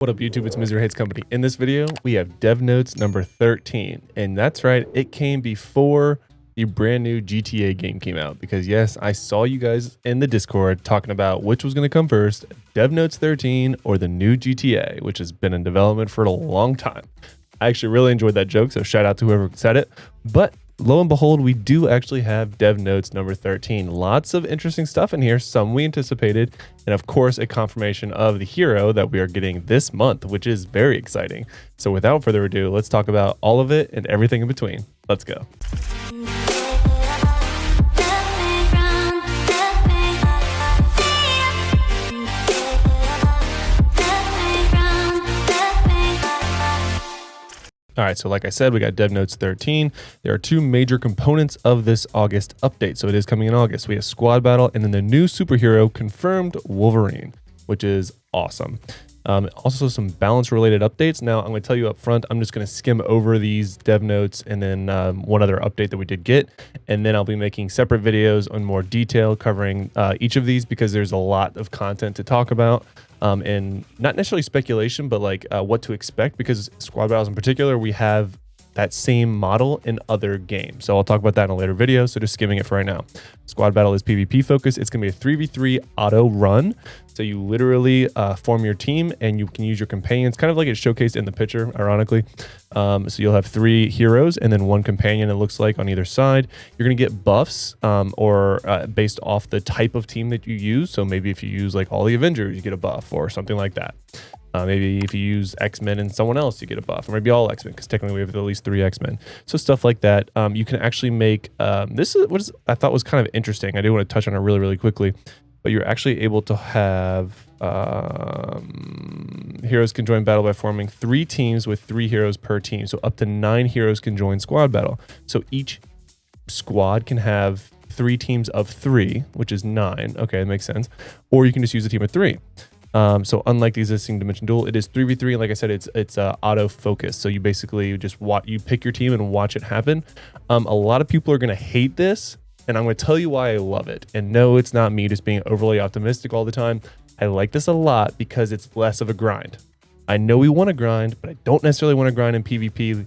What up YouTube, it's Misery Hates Company. In this video, we have Dev Notes number 13. And that's right, it came before the brand new GTA game came out. Because yes, I saw you guys in the Discord talking about which was going to come first, Dev Notes 13 or the new GTA, which has been in development for a long time. I actually really enjoyed that joke, so shout out to whoever said it. But lo and behold, we do actually have Dev Notes number 13. Lots of interesting stuff in here, some we anticipated, and of course a confirmation of the hero that we are getting this month, which is very exciting. So without further ado, let's talk about all of it and everything in between. Let's go. All right, so like I said, we got Dev Notes 13. There are two major components of this August update. So it is coming in August. We have Squad Battle and then the new superhero confirmed, Wolverine, which is awesome. Also some balance related updates. Now I'm going to tell you up front, I'm just going to skim over these dev notes and then one other update that we did get. And then I'll be making separate videos on more detail covering each of these because there's a lot of content to talk about. And not necessarily speculation, but like what to expect, because Squad Battles in particular, we have that same model in other games. So I'll talk about that in a later video. So just skimming it for right now. Squad Battle is PvP focused. It's going to be a 3v3 auto run. So you literally form your team and you can use your companions, kind of like it's showcased in the picture, ironically. So you'll have 3 heroes and then 1 companion, it looks like, on either side. You're going to get buffs based off the type of team that you use. So maybe if you use like all the Avengers, you get a buff or something like that. Maybe if you use X-Men and someone else, you get a buff, or maybe all X-Men, because technically we have at least 3 X-Men. So stuff like that. You can actually make, this is what I thought was kind of interesting. I do want to touch on it really, really quickly, but you're actually able to have heroes can join battle by forming 3 teams with 3 heroes per team. So up to 9 heroes can join Squad Battle. So each squad can have 3 teams of 3, which is 9. Okay, that makes sense. Or you can just use a team of 3. So unlike the existing Dimension Duel, it is 3v3. And like I said, it's auto focus. So you basically just you pick your team and watch it happen. A lot of people are going to hate this, and I'm going to tell you why I love it. And no, it's not me just being overly optimistic all the time. I like this a lot because it's less of a grind. I know we want to grind, but I don't necessarily want to grind in PvP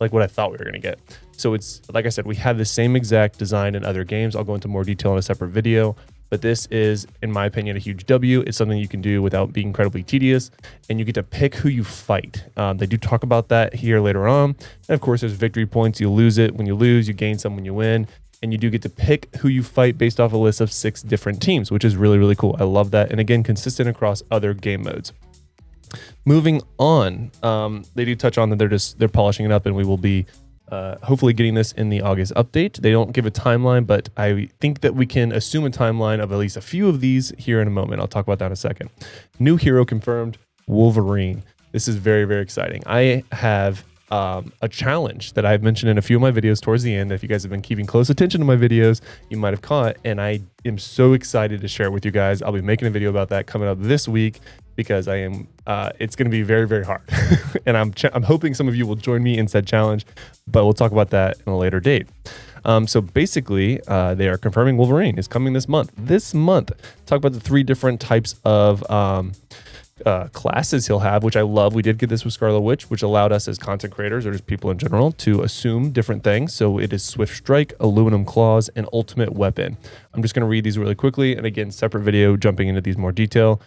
like what I thought we were going to get. So it's, like I said, we have the same exact design in other games. I'll go into more detail in a separate video. But this is, in my opinion, a huge W. It's something you can do without being incredibly tedious, and you get to pick who you fight. They do talk about that here later on. And of course, there's victory points. You lose it when you lose, you gain some when you win, and you do get to pick who you fight based off a list of 6 different teams, which is really, really cool. I love that. And again, consistent across other game modes. Moving on, they do touch on that they're polishing it up, and we will be hopefully getting this in the August update. They don't give a timeline, but I think that we can assume a timeline of at least a few of these here in a moment. I'll talk about that in a second. New hero confirmed, Wolverine. This is very, very exciting. I have a challenge that I've mentioned in a few of my videos towards the end. If you guys have been keeping close attention to my videos, you might have caught, and I am so excited to share it with you guys. I'll be making a video about that coming up this week, because I am, it's going to be very, very hard. And I'm hoping some of you will join me in said challenge, but we'll talk about that in a later date. So basically, they are confirming Wolverine is coming this month. Talk about the 3 different types of classes he'll have, which I love. We did get this with Scarlet Witch, which allowed us as content creators or just people in general to assume different things. So it is Swift Strike, Aluminum Claws, and Ultimate Weapon. I'm just going to read these really quickly, and again, separate video jumping into these more detail.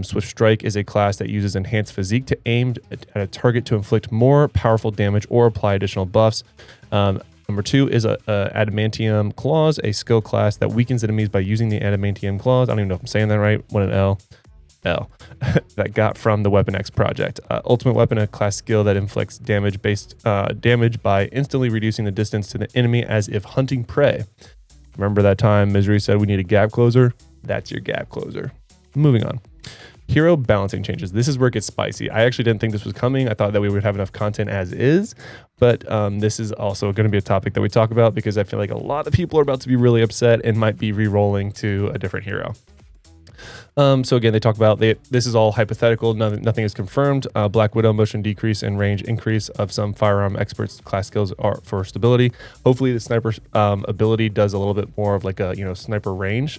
Swift Strike is a class that uses enhanced physique to aim at a target to inflict more powerful damage or apply additional buffs. Number 2 is Adamantium Claws, a skill class that weakens enemies by using the Adamantium Claws. I don't even know if I'm saying that right. One an L. That got from the Weapon X project. Ultimate Weapon, a class skill that inflicts damage by instantly reducing the distance to the enemy as if hunting prey. Remember that time Misery said we need a gap closer? That's your gap closer. Moving on. Hero balancing changes. This is where it gets spicy. I actually didn't think this was coming. I thought that we would have enough content as is, but this is also going to be a topic that we talk about because I feel like a lot of people are about to be really upset and might be re-rolling to a different hero. So again, they talk about this is all hypothetical. Nothing is confirmed. Black Widow motion decrease and range increase of some firearm experts class skills are for stability. Hopefully the sniper ability does a little bit more of like a sniper range.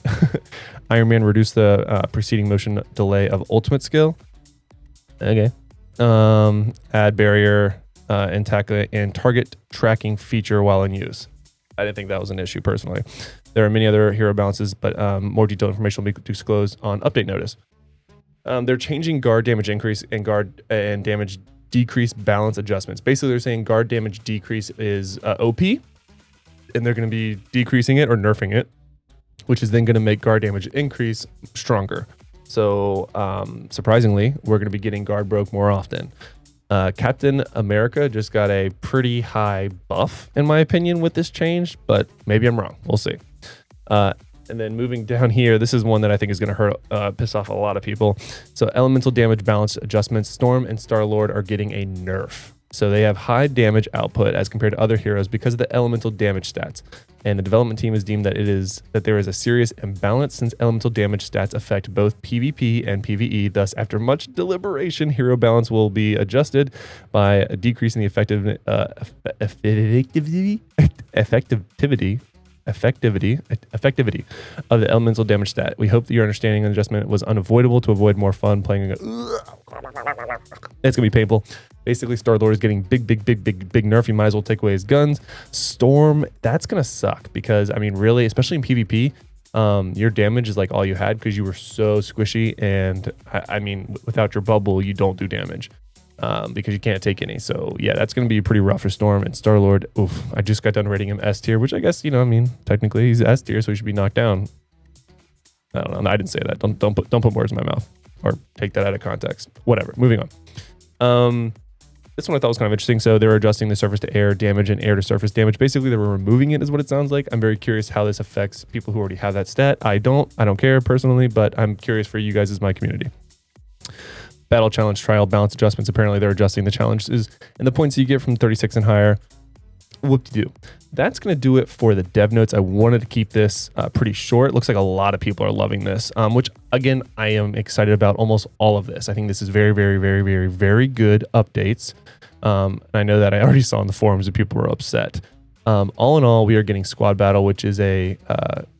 Iron Man reduced the preceding motion delay of ultimate skill. Okay. Add barrier and target tracking feature while in use. I didn't think that was an issue personally. There are many other hero balances, but more detailed information will be disclosed on update notice. They're changing guard damage increase and guard and damage decrease balance adjustments. Basically, they're saying guard damage decrease is OP, and they're going to be decreasing it or nerfing it, which is then going to make guard damage increase stronger. So surprisingly, we're going to be getting guard broke more often. Captain America just got a pretty high buff, in my opinion, with this change, but maybe I'm wrong. We'll see. And then moving down here, this is one that I think is going to piss off a lot of people. So elemental damage balance adjustments. Storm and Star-Lord are getting a nerf. So they have high damage output as compared to other heroes because of the elemental damage stats. And the development team has deemed that there is a serious imbalance since elemental damage stats affect both PvP and PvE. Thus, after much deliberation, hero balance will be adjusted by decreasing the effectivity of the elemental damage stat. We hope that your understanding and adjustment was unavoidable to avoid more fun playing. It's gonna be painful. Basically, Star-Lord is getting big nerf. You might as well take away his guns. Storm, that's gonna suck because I mean, really, especially in PvP, your damage is like all you had because you were so squishy, and I mean, without your bubble, you don't do damage. Because you can't take any. So yeah, that's going to be pretty rough for Storm. And Star-Lord, oof, I just got done rating him S tier, which I guess, I mean, technically he's S tier, so he should be knocked down. I don't know. I didn't say that. Don't put words in my mouth or take that out of context. Whatever. Moving on. This one I thought was kind of interesting. So they were adjusting the surface to air damage and air to surface damage. Basically, they were removing it is what it sounds like. I'm very curious how this affects people who already have that stat. I don't care personally, but I'm curious for you guys as my community. Battle challenge trial balance adjustments. Apparently they're adjusting the challenges and the points you get from 36 and higher. Whoop-de-doo. That's going to do it for the dev notes. I wanted to keep this pretty short. It looks like a lot of people are loving this, which again, I am excited about almost all of this. I think this is very good updates. And I know that I already saw in the forums that people were upset. All in all, we are getting squad battle, which is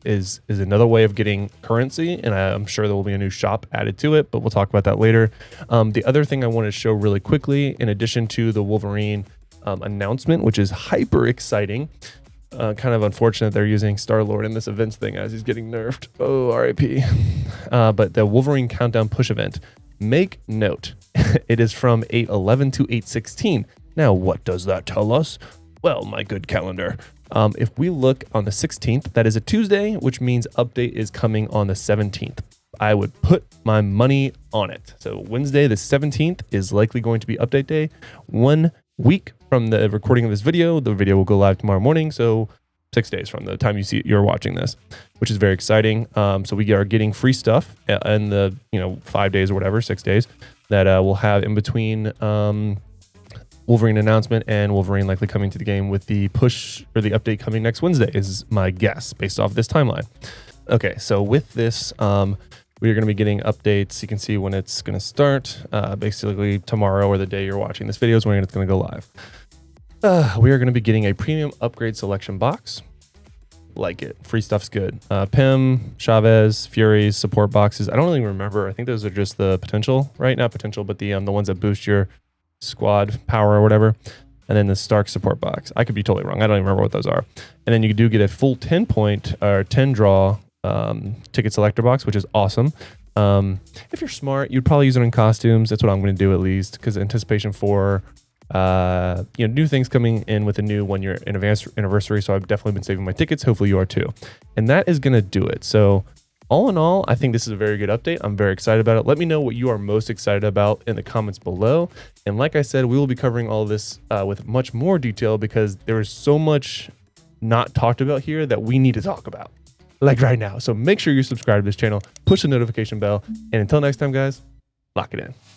is another way of getting currency, and I'm sure there will be a new shop added to it, but we'll talk about that later. The other thing I wanted to show really quickly, in addition to the Wolverine announcement, which is hyper exciting, kind of unfortunate they're using Star-Lord in this events thing as he's getting nerfed. Oh, RIP. But the Wolverine Countdown push event, make note, it is from 8/11 to 8/16. Now, what does that tell us? Well, my good calendar. If we look on the 16th, that is a Tuesday, which means update is coming on the 17th. I would put my money on it. So Wednesday, the 17th is likely going to be update day. 1 week from the recording of this video, the video will go live tomorrow morning. So 6 days from the time you're watching this, which is very exciting. So we are getting free stuff in the 5 days or whatever, 6 days that we'll have in between Wolverine announcement and Wolverine likely coming to the game with the push or the update coming next Wednesday is my guess based off this timeline. Okay, so with this, we are going to be getting updates. You can see when it's going to start. Basically tomorrow or the day you're watching this video is when it's going to go live. We are going to be getting a premium upgrade selection box. Like it. Free stuff's good. Pim, Chavez, Furies, support boxes. I don't really remember. I think those are just the potential, right? Not potential, but the ones that boost your squad power or whatever, and then the Stark support box. I could be totally wrong. I don't even remember what those are. And then you do get a full 10 point or 10 draw ticket selector box, which is awesome. If you're smart, you'd probably use it in costumes. That's what I'm going to do at least, because anticipation for new things coming in with a new 1 year anniversary. So I've definitely been saving my tickets. Hopefully you are too. And that is going to do it. So all in all, I think this is a very good update. I'm very excited about it. Let me know what you are most excited about in the comments below. And like I said, we will be covering all of this with much more detail because there is so much not talked about here that we need to talk about, like right now. So make sure you subscribe to this channel, push the notification bell, and until next time, guys, lock it in.